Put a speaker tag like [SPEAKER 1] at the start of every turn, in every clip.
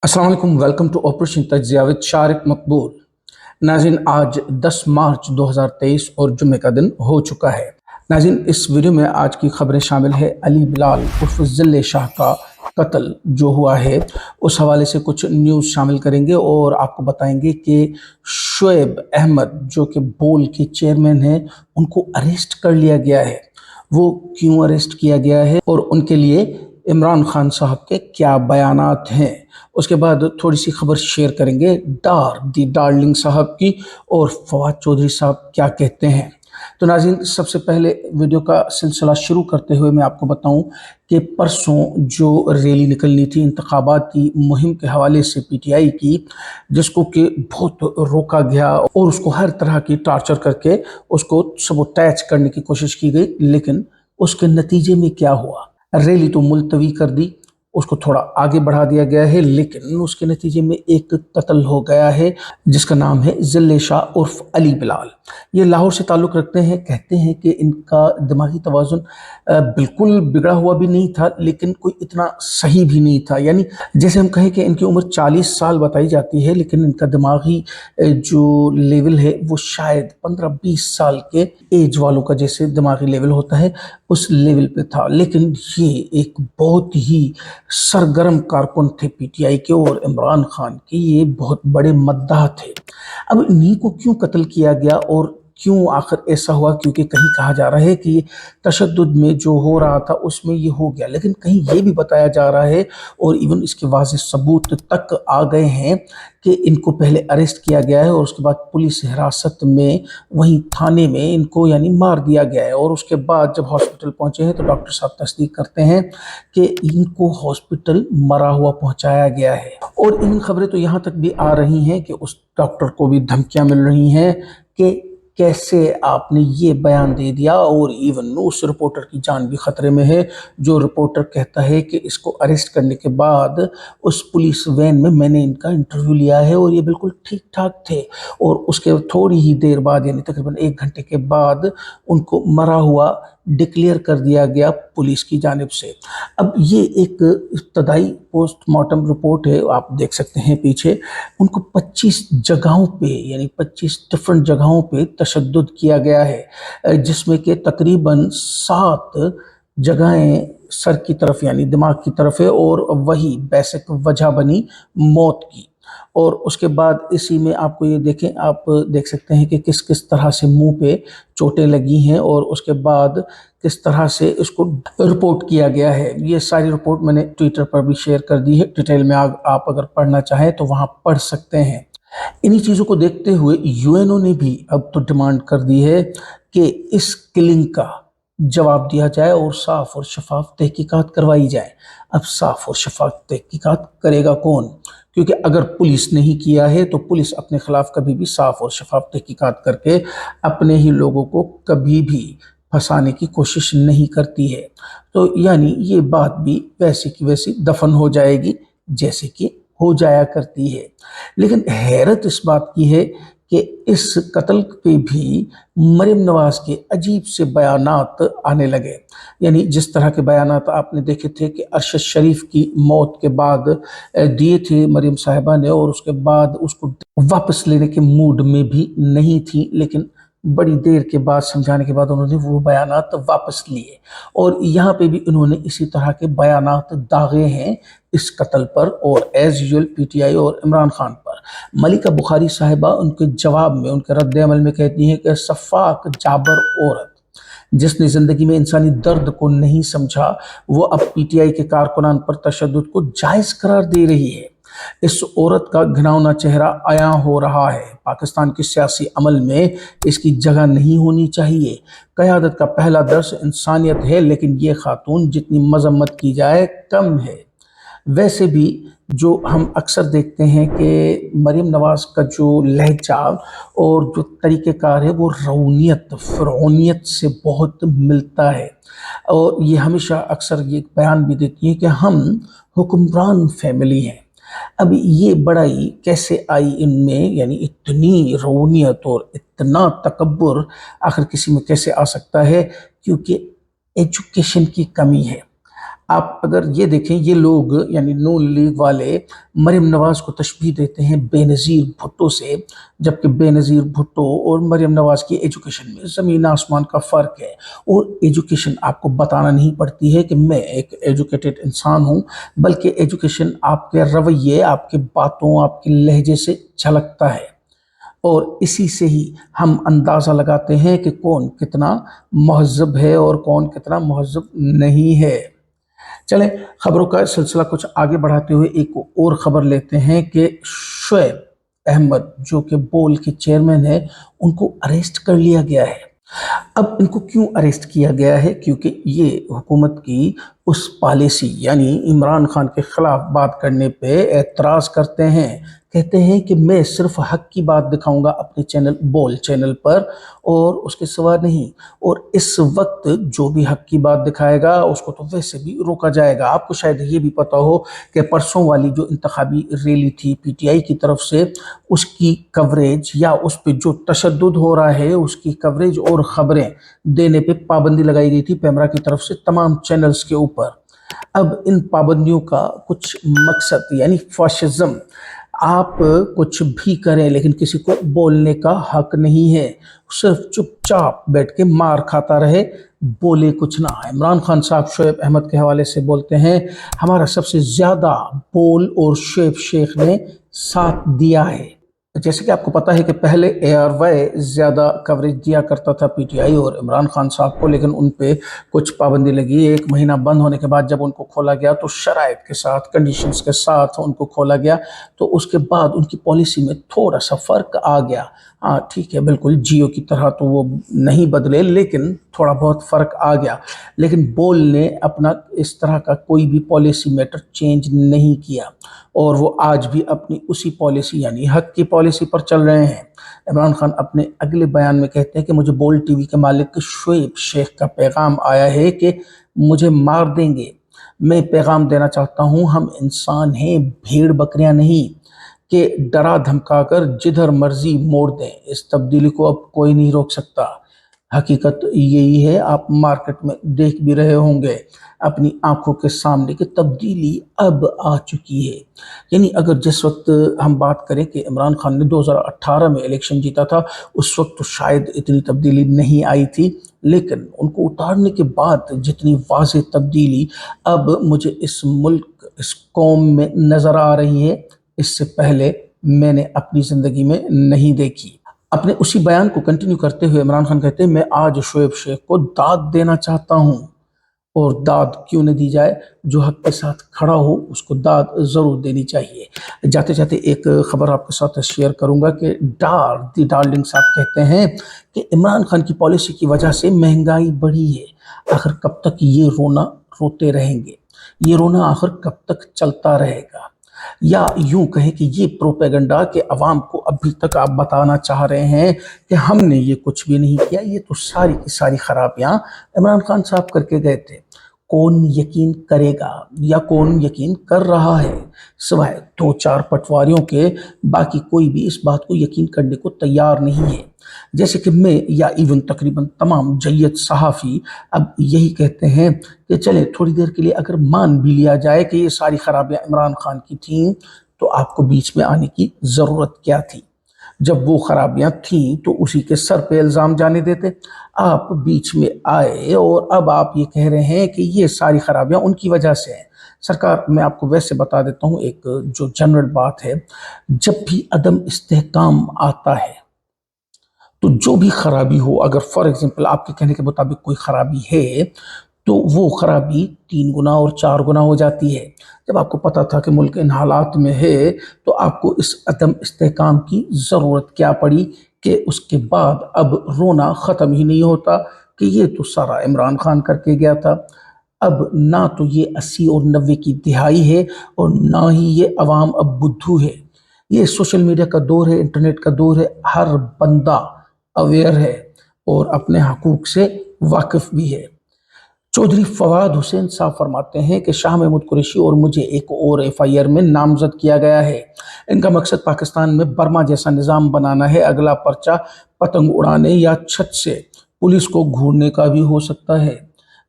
[SPEAKER 1] अस्सलाम वालेकुम, welcome to operation तज्ज़िया विद शारिक मकबूल। नाज़रीन, आज 10 मार्च 2023 और जुम्मे का दिन हो चुका है। नाज़रीन, इस वीडियो में आज की खबरें शामिल है अली बिलाल उर्फ ज़िले शाह का कत्ल जो हुआ है, उस हवाले से कुछ न्यूज़ शामिल करेंगे और आपको बताएंगे कि शुएब अहमद जो कि बोल के चेयरमैन हैं, उनको अरेस्ट कर लिया गया है। वो क्यों अरेस्ट किया गया है और उनके लिए इमरान खान साहब के क्या बयानात हैं। उसके बाद थोड़ी सी खबर शेयर करेंगे दी डार्लिंग साहब की और फवाद चौधरी साहब क्या कहते हैं। तो नाज़रीन, सबसे पहले वीडियो का सिलसिला शुरू करते हुए मैं आपको बताऊं कि परसों जो रैली निकलनी थी इंतखाबात की मुहिम के हवाले से पीटीआई की, जिसको कि बहुत रोका गया और उसको हर तरह की टार्चर करके उसको सबोटैच करने की कोशिश की गई, लेकिन उसके नतीजे में क्या हुआ। रैली तो मुलतवी कर दी, उसको थोड़ा आगे बढ़ा दिया गया है, लेकिन उसके नतीजे में एक कत्ल हो गया है जिसका नाम है ज़िले शाह उर्फ अली बिलाल। ये लाहौर से ताल्लुक़ रखते हैं। कहते हैं कि इनका दिमागी तवाज़ुन बिल्कुल बिगड़ा हुआ भी नहीं था, लेकिन कोई इतना सही भी नहीं था। यानी जैसे हम कहें कि इनकी उम्र 40 साल बताई जाती है, लेकिन इनका दिमागी जो लेवल है वो शायद 15-20 साल के एज वालों का जैसे दिमागी लेवल होता है उस लेवल पे था। लेकिन ये एक बहुत ही सरगर्म कारकुन थे पीटीआई के और इमरान खान के ये बहुत बड़े मद्दाह थे। अब इन्हीं को क्यों कत्ल किया गया और क्यों आखिर ऐसा हुआ, क्योंकि कहीं कहा जा रहा है कि तशद्दुद में जो हो रहा था उसमें ये हो गया, लेकिन कहीं ये भी बताया जा रहा है और इवन इसके वाज़ेह सबूत तक आ गए हैं कि इनको पहले अरेस्ट किया गया है और उसके बाद पुलिस हिरासत में वहीं थाने में इनको यानी मार दिया गया है। और उसके बाद जब हॉस्पिटल पहुंचे हैं तो डॉक्टर साहब तस्दीक करते हैं कि इनको हॉस्पिटल मरा हुआ पहुंचाया गया है। और इन खबरें तो यहाँ तक भी आ रही हैं कि उस डॉक्टर को भी धमकियां मिल रही हैं कि कैसे आपने ये बयान दे दिया, और इवन उस रिपोर्टर की जान भी खतरे में है। जो रिपोर्टर कहता है कि इसको अरेस्ट करने के बाद उस पुलिस वैन में मैंने इनका इंटरव्यू लिया है और ये बिल्कुल ठीक ठाक थे, और उसके थोड़ी ही देर बाद यानी तकरीबन 1 घंटे के बाद उनको मरा हुआ डिक्लेयर कर दिया गया पुलिस की जानिब से। अब ये एक इब्तदाई पोस्टमार्टम रिपोर्ट है, आप देख सकते हैं पीछे। उनको 25 जगहों पे यानी 25 डिफरेंट जगहों पे तशद्दुद किया गया है, जिसमें कि तकरीबन 7 जगहें सर की तरफ यानी दिमाग की तरफ है और वही बेसिक वजह बनी मौत की। और उसके बाद इसी में आपको ये देखें, आप देख सकते हैं कि किस किस तरह से मुंह पे चोटें लगी हैं और उसके बाद किस तरह से इसको रिपोर्ट किया गया है। ये सारी रिपोर्ट मैंने ट्विटर पर भी शेयर कर दी है, डिटेल में आप अगर पढ़ना चाहें तो वहाँ पढ़ सकते हैं। इन्हीं चीज़ों को देखते हुए यूएनओ ने भी अब तो डिमांड कर दी है कि इस किलिंग का जवाब दिया जाए और साफ और शफाफ तहकीकात करवाई जाए। अब साफ और शफाफ तहकीकात करेगा कौन, क्योंकि अगर पुलिस नहीं किया है तो पुलिस अपने खिलाफ कभी भी साफ और शफाफ तहकीकात करके अपने ही लोगों को कभी भी फंसाने की कोशिश नहीं करती है। तो यानी ये बात भी वैसी की वैसी दफन हो जाएगी जैसे कि हो जाया करती है। लेकिन हैरत इस बात की है कि इस कत्ल पे भी मरीम नवाज के अजीब से बयानात आने लगे। यानी जिस तरह के बयानात आपने देखे थे कि अरशद शरीफ की मौत के बाद दिए थे मरीम साहिबा ने, और उसके बाद उसको वापस लेने के मूड में भी नहीं थी, लेकिन बड़ी देर के बाद समझाने के बाद उन्होंने वो बयानात वापस लिए। और यहाँ पे भी इन्होंने इसी तरह के बयानात दागे हैं इस कत्ल पर और एज यूजुअल पीटीआई और इमरान खान पर। मलिका बुखारी साहिबा उनके जवाब में, उनके रद्द अमल में कहती हैं कि सफ़ाक जाबर औरत जिसने ज़िंदगी में इंसानी दर्द को नहीं समझा, वो अब पीटीआई के कारकुनान पर तशद्दुद को जायज़ करार दे रही है। इस औरत का घिनौना चेहरा आया हो रहा है। पाकिस्तान के सियासी अमल में इसकी जगह नहीं होनी चाहिए। क़यादत का पहला दर्स इंसानियत है, लेकिन ये खातून जितनी मजम्मत की जाए कम है। वैसे भी जो हम अक्सर देखते हैं कि मरीम नवाज का जो लहजा और जो तरीक़ेकार है वो रऊनियत फ़िरौनियत से बहुत मिलता है, और ये हमेशा अक्सर ये बयान भी देती है कि हम हुक्मरान फैमिली हैं। अब ये बड़ाई कैसे आई इनमें, यानी इतनी रऊनियत और इतना तकब्बुर आखिर किसी में कैसे आ सकता है, क्योंकि एजुकेशन की कमी है। आप अगर ये देखें, ये लोग यानी नून लीग वाले मरियम नवाज़ को तशबीह देते हैं बेनज़ीर भुट्टो से, जबकि बेनज़ीर भुट्टो और मरियम नवाज़ की एजुकेशन में ज़मीन आसमान का फ़र्क है। और एजुकेशन आपको बताना नहीं पड़ती है कि मैं एक एजुकेटेड इंसान हूँ, बल्कि एजुकेशन आपके रवैये, आपके बातों, आपके लहजे से झलकता है। और इसी से ही हम अंदाज़ा लगाते हैं कि कौन कितना महज़्ज़ब है और कौन कितना महज़्ज़ब नहीं है। चलें, खबरों का सिलसिला कुछ आगे बढ़ाते हुए एक और खबर लेते हैं कि शुएब अहमद, जो कि बोल के चेयरमैन है, उनको अरेस्ट कर लिया गया है। अब इनको क्यों अरेस्ट किया गया है? क्योंकि ये हुकूमत की उस पॉलिसी यानी इमरान खान के खिलाफ बात करने पे एतराज़ करते हैं। कहते हैं कि मैं सिर्फ हक की बात दिखाऊंगा अपने चैनल बोल चैनल पर, और उसके सिवा नहीं। और इस वक्त जो भी हक की बात दिखाएगा उसको तो वैसे भी रोका जाएगा। आपको शायद ये भी पता हो कि परसों वाली जो इंतखाबी रैली थी पीटीआई की तरफ से, उसकी कवरेज या उस पर जो तशद्दुद हो रहा है उसकी कवरेज और ख़बरें देने पे पाबंदी लगाई गई थी पैमरा की तरफ से तमाम चैनल्स के ऊपर। अब इन पाबंदियों का कुछ मकसद यानी फाशिज्म, आप कुछ भी करें लेकिन किसी को बोलने का हक नहीं है, सिर्फ चुपचाप बैठ के मार खाता रहे, बोले कुछ ना। इमरान खान साहब शुएब अहमद के हवाले से बोलते हैं, हमारा सबसे ज़्यादा बोल और शुएब शेख ने साथ दिया है। जैसे कि आपको पता है कि पहले ARY ज़्यादा कवरेज दिया करता था पीटीआई और इमरान खान साहब को, लेकिन उन पे कुछ पाबंदी लगी। 1 महीना बंद होने के बाद जब उनको खोला गया तो शराइत के साथ, कंडीशंस के साथ उनको खोला गया, तो उसके बाद उनकी पॉलिसी में थोड़ा सा फ़र्क आ गया। हाँ ठीक है, बिल्कुल जियो की तरह तो वो नहीं बदले, लेकिन थोड़ा बहुत फ़र्क आ गया। लेकिन बोल ने अपना इस तरह का कोई भी पॉलिसी मैटर चेंज नहीं किया, और वो आज भी अपनी उसी पॉलिसी यानी हक की पॉलिसी पर चल रहे हैं। इमरान खान अपने अगले बयान में कहते हैं कि मुझे बोल टीवी के मालिक शुएब शेख का पैगाम आया है कि मुझे मार देंगे। मैं पैगाम देना चाहता हूँ, हम इंसान हैं, भेड़ बकरियां नहीं, कि डरा धमका कर जिधर मर्जी मोड़ दें। इस तब्दीली को अब कोई नहीं रोक सकता। हकीकत यही है, आप मार्केट में देख भी रहे होंगे अपनी आंखों के सामने कि तब्दीली अब आ चुकी है। यानी अगर जिस वक्त हम बात करें कि इमरान खान ने 2018 में इलेक्शन जीता था, उस वक्त तो शायद इतनी तब्दीली नहीं आई थी, लेकिन उनको उतारने के बाद जितनी वाज़ेह तब्दीली अब मुझे इस मुल्क, इस कौम में नज़र आ रही है, इससे पहले मैंने अपनी ज़िंदगी में नहीं देखी। अपने उसी बयान को कंटिन्यू करते हुए इमरान खान कहते हैं, मैं आज शुएब शेख को दाद देना चाहता हूँ। और दाद क्यों न दी जाए, जो हक के साथ खड़ा हो उसको दाद ज़रूर देनी चाहिए। जाते जाते एक ख़बर आपके साथ शेयर करूँगा कि दी डार्लिंग साहब कहते हैं कि इमरान खान की पॉलिसी की वजह से महंगाई बढ़ी है। आखिर कब तक ये रोना रोते रहेंगे? ये रोना आखिर कब तक चलता रहेगा? या यूं कहें कि ये प्रोपेगेंडा के अवाम को अभी तक आप बताना चाह रहे हैं कि हमने ये कुछ भी नहीं किया, ये तो सारी की सारी खराबियां इमरान खान साहब करके गए थे। कौन यकीन करेगा या कौन यकीन कर रहा है? सिवाय 2-4 पटवारियों के बाकी कोई भी इस बात को यकीन करने को तैयार नहीं है। जैसे कि मैं या इवन तकरीबन तमाम जय्यद सहाफ़ी अब यही कहते हैं कि चले थोड़ी देर के लिए अगर मान भी लिया जाए कि ये सारी खराबियां इमरान खान की थीं, तो आपको बीच में आने की ज़रूरत क्या थी? जब वो खराबियां थीं तो उसी के सर पे इल्ज़ाम जाने देते। आप बीच में आए और अब आप ये कह रहे हैं कि ये सारी खराबियां उनकी वजह से हैं। सरकार, मैं आपको वैसे बता देता हूँ एक जो जनरल बात है, जब भी अदम इस्तेहकाम आता है तो जो भी खराबी हो, अगर फॉर एग्जांपल आपके कहने के मुताबिक कोई खराबी है, तो वो खराबी 3 गुना और 4 गुना हो जाती है। जब आपको पता था कि मुल्क इन हालात में है, तो आपको इस अदम इस्तेहकाम की ज़रूरत क्या पड़ी कि उसके बाद अब रोना ख़त्म ही नहीं होता कि ये तो सारा इमरान खान करके गया था। अब ना तो ये 80 और 90 की दिहाई है और ना ही ये अवाम अब बुद्धू है। ये सोशल मीडिया का दौर है, इंटरनेट का दौर है, हर बंदा अवेयर है और अपने हकूक़ से वाकिफ़ भी है। चौधरी फवाद हुसैन साहब फरमाते हैं कि शाह महमूद कुरैशी और मुझे एक और FIR में नामजद किया गया है। इनका मकसद पाकिस्तान में बर्मा जैसा निज़ाम बनाना है। अगला पर्चा पतंग उड़ाने या छत से पुलिस को घूरने का भी हो सकता है।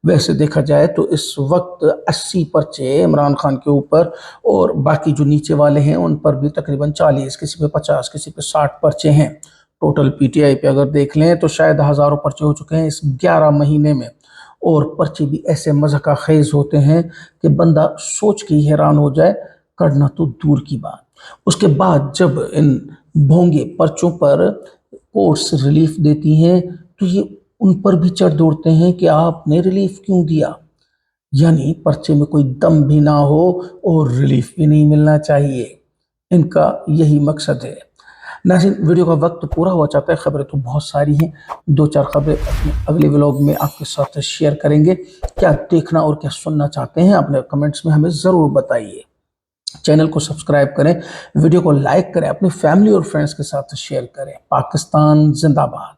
[SPEAKER 1] वैसे देखा जाए तो इस वक्त 80 पर्चे इमरान खान के ऊपर और बाकी जो नीचे वाले हैं उन पर भी तकरीबन 40, किसी पे 50, किसी पे 60 पर्चे हैं। टोटल पीटीआई पे अगर देख लें तो शायद हज़ारों पर्चे हो चुके हैं इस 11 महीने में। और पर्चे भी ऐसे मज़ाक़ खेज़ होते हैं कि बंदा सोच के ही हैरान हो जाए, करना तो दूर की बात। उसके बाद जब इन भोंगे पर्चों पर कोर्ट्स रिलीफ देती हैं तो ये उन पर भी चढ़ दौड़ते हैं कि आपने रिलीफ क्यों दिया। यानी पर्चे में कोई दम भी ना हो और रिलीफ भी नहीं मिलना चाहिए। इनका यही मकसद है। नाज़रीन, वीडियो का वक्त पूरा हुआ चाहता है, खबरें तो बहुत सारी हैं। 2-4 खबरें अपने अगले व्लॉग में आपके साथ शेयर करेंगे। क्या देखना और क्या सुनना चाहते हैं अपने कमेंट्स में हमें ज़रूर बताइए। चैनल को सब्सक्राइब करें, वीडियो को लाइक करें, अपनी फैमिली और फ्रेंड्स के साथ शेयर करें। पाकिस्तान जिंदाबाद।